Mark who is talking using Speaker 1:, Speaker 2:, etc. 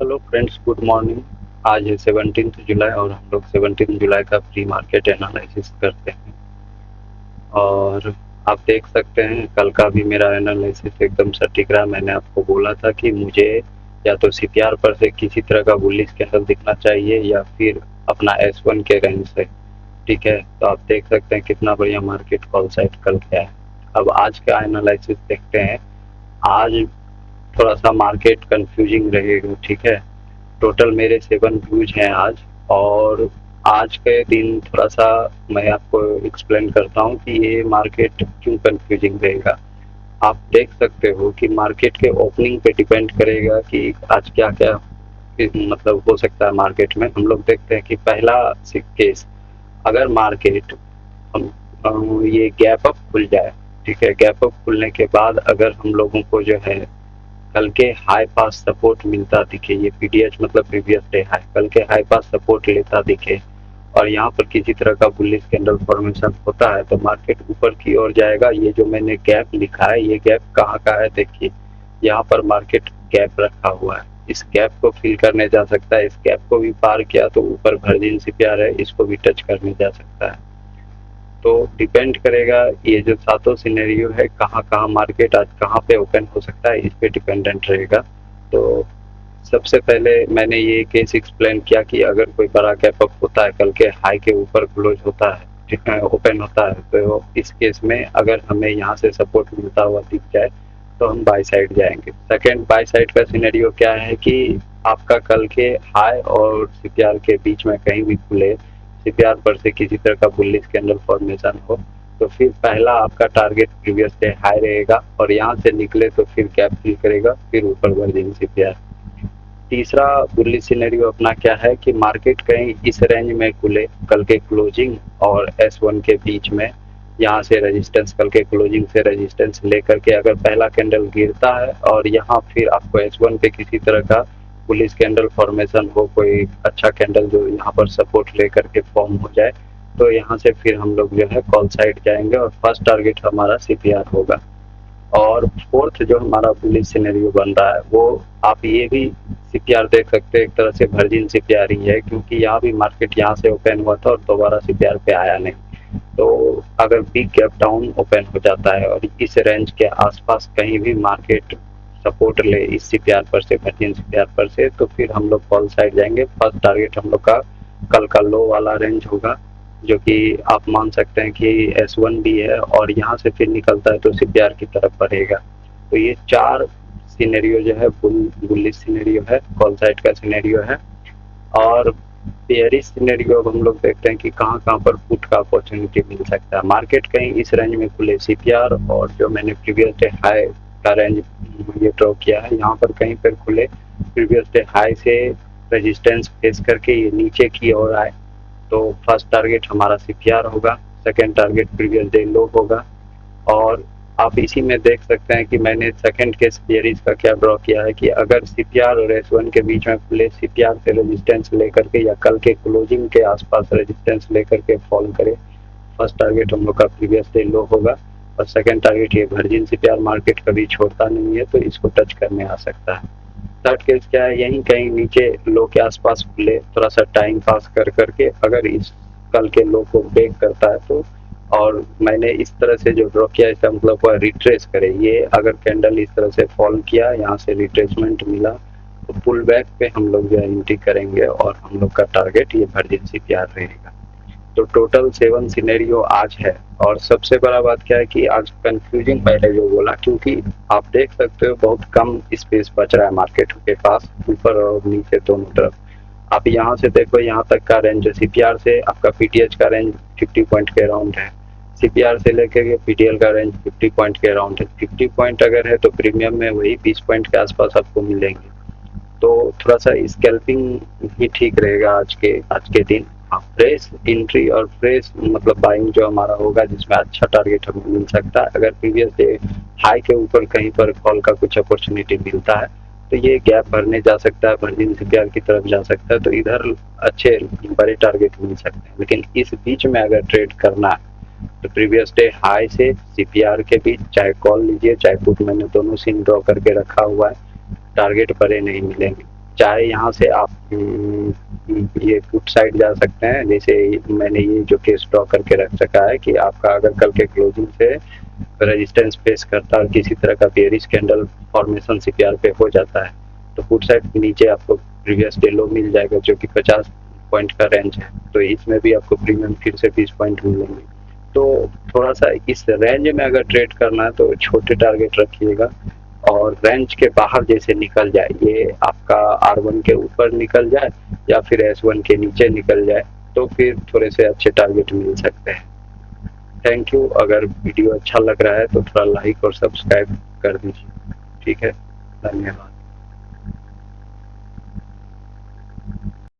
Speaker 1: Hello friends, good morning. आज है 17 जुलाई और हम लोग 17 जुलाई का प्री मार्केट एनालिसिस करते हैं। और आप देख सकते हैं कल का भी मेरा एनालिसिस एकदम सटीक रहा। मैंने आपको बोला था कि मुझे या तो सीपीआर पर से किसी तरह का बुलिश कैंडल दिखना चाहिए या फिर अपना S1 के रेंज से। ठीक है, तो आप देख सकते हैं कितना बढ़िया मार्केट कॉल साइड कल गया है। अब आज का एनालिसिस देखते हैं। आज थोड़ा सा मार्केट कंफ्यूजिंग रहेगा। ठीक है, टोटल मेरे 7 व्यूज हैं आज। और आज के दिन थोड़ा सा मैं आपको एक्सप्लेन करता हूँ कि ये मार्केट क्यों कंफ्यूजिंग रहेगा। आप देख सकते हो कि मार्केट के ओपनिंग पे डिपेंड करेगा कि आज क्या क्या मतलब हो सकता है मार्केट में। हम लोग देखते हैं कि पहला केस, अगर मार्केट ये गैप अप खुल जाए। ठीक है, गैप अप खुलने के बाद अगर हम लोगों को जो है कल के हाई पास सपोर्ट मिलता दिखे, ये पीडीएच मतलब प्रीवियस डे हाई, कल के हाई पास सपोर्ट लेता दिखे और यहाँ पर किसी तरह का बुलिश कैंडल फॉर्मेशन होता है तो मार्केट ऊपर की ओर जाएगा। ये जो मैंने गैप लिखा है, ये गैप कहाँ का है देखिए, यहाँ पर मार्केट गैप रखा हुआ है। इस गैप को फिल करने जा सकता है। इस गैप को भी पार किया तो ऊपर वर्जिन सीपीआर है, इसको भी टच करने जा सकता है। तो डिपेंड करेगा ये जो सातों सिनेरियो है, कहाँ कहाँ मार्केट आज कहाँ पे ओपन हो सकता है, इस पे डिपेंडेंट रहेगा। तो सबसे पहले मैंने ये केस एक्सप्लेन किया कि अगर कोई बड़ा गैप अप होता है, कल के हाई के ऊपर क्लोज होता है, ठीक है, ओपन होता है, तो इस केस में अगर हमें यहाँ से सपोर्ट मिलता हुआ दिख जाए तो हम बाई साइड जाएंगे। सेकेंड बाई साइड का सिनेरियो क्या है कि आपका कल के हाई और सीपीआर के बीच में कहीं भी खुले, सीपीआर पर से किसी तरह का बुलिश कैंडल फॉर्मेशन हो, तो फिर पहला आपका टारगेट प्रीवियस डे हाई रहेगा और यहाँ से निकले तो फिर गैप फिल करेगा, फिर ऊपर वर्जिन सीपीआर। तीसरा बुलिश सिनेरियो अपना क्या है कि मार्केट कहीं इस रेंज में खुले, कल के क्लोजिंग और S1 के बीच में, यहाँ से रेजिस्टेंस, कल के क्लोजिंग से रेजिस्टेंस लेकर के अगर पहला कैंडल गिरता है और यहाँ फिर आपको S1 पे किसी तरह का बुलिश कैंडल फॉर्मेशन हो, कोई अच्छा कैंडल जो यहाँ पर सपोर्ट लेकर के फॉर्म हो जाए, तो यहाँ से फिर हम लोग जो है कॉल साइड जाएंगे और फर्स्ट टारगेट हमारा सीपीआर होगा। और फोर्थ जो हमारा बुलिश सिनेरियो बन रहा है वो आप ये भी सीपीआर देख सकते हैं, एक तरह से वर्जिन सीपीआर ही है, क्योंकि यहाँ भी मार्केट यहाँ से ओपन हुआ था और दोबारा सीपीआर पे आया नहीं। तो अगर बिग गैप डाउन ओपन हो जाता है और इस रेंज के आसपास कहीं भी मार्केट सपोर्ट ले इस सीपीआर पर से, वर्जिन सीपीआर पर से, तो फिर हम लोग कॉल साइड जाएंगे। फर्स्ट टारगेट हम लोग का कल का लो वाला रेंज होगा, जो कि आप मान सकते हैं कि S1 भी है और यहाँ से फिर निकलता है तो सीपीआर की तरफ बढ़ेगा। तो ये चार सिनेरियो जो है बुलिश सिनेरियो है, कॉल साइड का सिनेरियो है। और बेयरिश सिनेरियो अब हम लोग देखते हैं कि कहाँ कहाँ पर पुट का अपॉर्चुनिटी मिल सकता है। मार्केट कहीं इस रेंज में खुले सीपीआर और जो मैंने प्रीवियस डे हाई का रेंज ये ड्रॉ किया है, यहाँ पर कहीं पर खुले, प्रीवियस डे हाई से रेजिस्टेंस फेस करके ये नीचे की ओर आए, तो फर्स्ट टारगेट हमारा सीपीआर होगा, सेकेंड टारगेट प्रीवियस डे लो होगा। और आप इसी में देख सकते हैं कि मैंने सेकंड केस बेयरिश का क्या ड्रॉ किया है कि अगर सीपीआर और S1 के बीच में खुले, सीपीआर से रेजिस्टेंस लेकर के या कल के क्लोजिंग के आसपास रेजिस्टेंस लेकर के फॉल करे, फर्स्ट टारगेट हम लोग का प्रीवियस डे लो होगा और सेकंड टारगेट ये वर्जिन सीपीआर मार्केट कभी छोड़ता नहीं है तो इसको टच करने आ सकता है। थर्ड केस क्या है, यहीं कहीं नीचे लो के आसपास खुले, थोड़ा सा टाइम पास कर करके अगर इस कल के लो को ब्रेक करता है तो, और मैंने इस तरह से जो ड्रॉ किया इसका मतलब वह रिट्रेस करे, ये अगर कैंडल इस तरह से फॉल किया, यहाँ से रिट्रेसमेंट मिला, तो पुल बैक पे हम लोग जो है एंट्री करेंगे और हम लोग का टारगेट ये वर्जिन सीपीआर रहेगा। तो टोटल 7 सिनेरियो आज है। और सबसे बड़ा बात क्या है कि आज कंफ्यूजिंग पहले जो बोला, क्योंकि आप देख सकते हो बहुत कम स्पेस बच रहा है मार्केट के पास, ऊपर और नीचे दोनों तरफ। आप यहाँ से देखो, यहाँ तक का रेंज सीपीआर से आपका पीटीएच का रेंज 50 पॉइंट के अराउंड है, सीपीआर से लेकर के पीटीएल का रेंज 50 पॉइंट के अराउंड है। 50 पॉइंट अगर है तो प्रीमियम में वही 20 पॉइंट के आसपास आपको मिलेंगे। तो थोड़ा सा स्कैल्पिंग ही ठीक रहेगा आज के दिन। हाँ, फ्रेश एंट्री और फ्रेश मतलब बाइंग जो हमारा होगा, जिसमें अच्छा टारगेट हमें मिल सकता है। अगर प्रीवियस डे हाई के ऊपर कहीं पर कॉल का कुछ अपॉर्चुनिटी मिलता है तो ये गैप भरने जा सकता है, वर्जिन सीपीआर की तरफ जा सकता है, तो इधर अच्छे बड़े टारगेट मिल सकते हैं। लेकिन इस बीच में अगर ट्रेड करना है तो प्रीवियस डे हाई से सीपीआर के बीच चाहे कॉल लीजिए चाहे पुट, मैंने दोनों सीन ड्रॉ करके रखा हुआ है, टारगेट बड़े नहीं मिलेंगे। चाहे यहाँ से आप ये पुट साइड जा सकते हैं, जैसे मैंने ये जो केस ड्रॉ करके रख रखा है कि आपका अगर कल के क्लोजिंग से रेजिस्टेंस फेस करता है और किसी तरह का बेयरिश कैंडल फॉर्मेशन सीपीआर पे हो जाता है तो पुट साइड के नीचे आपको प्रीवियस डे लो मिल जाएगा जो कि 50 पॉइंट का रेंज है, तो इसमें भी आपको प्रीमियम फिर से 20 पॉइंट मिलेंगे। तो थोड़ा सा इस रेंज में अगर ट्रेड करना है तो छोटे टारगेट रखिएगा और रेंज के बाहर जैसे निकल जाए, ये आपका R1 के ऊपर निकल जाए या फिर S1 के नीचे निकल जाए तो फिर थोड़े से अच्छे टारगेट मिल सकते हैं। Thank you. अगर वीडियो अच्छा लग रहा है तो थोड़ा लाइक और सब्सक्राइब कर दीजिए। ठीक है, धन्यवाद।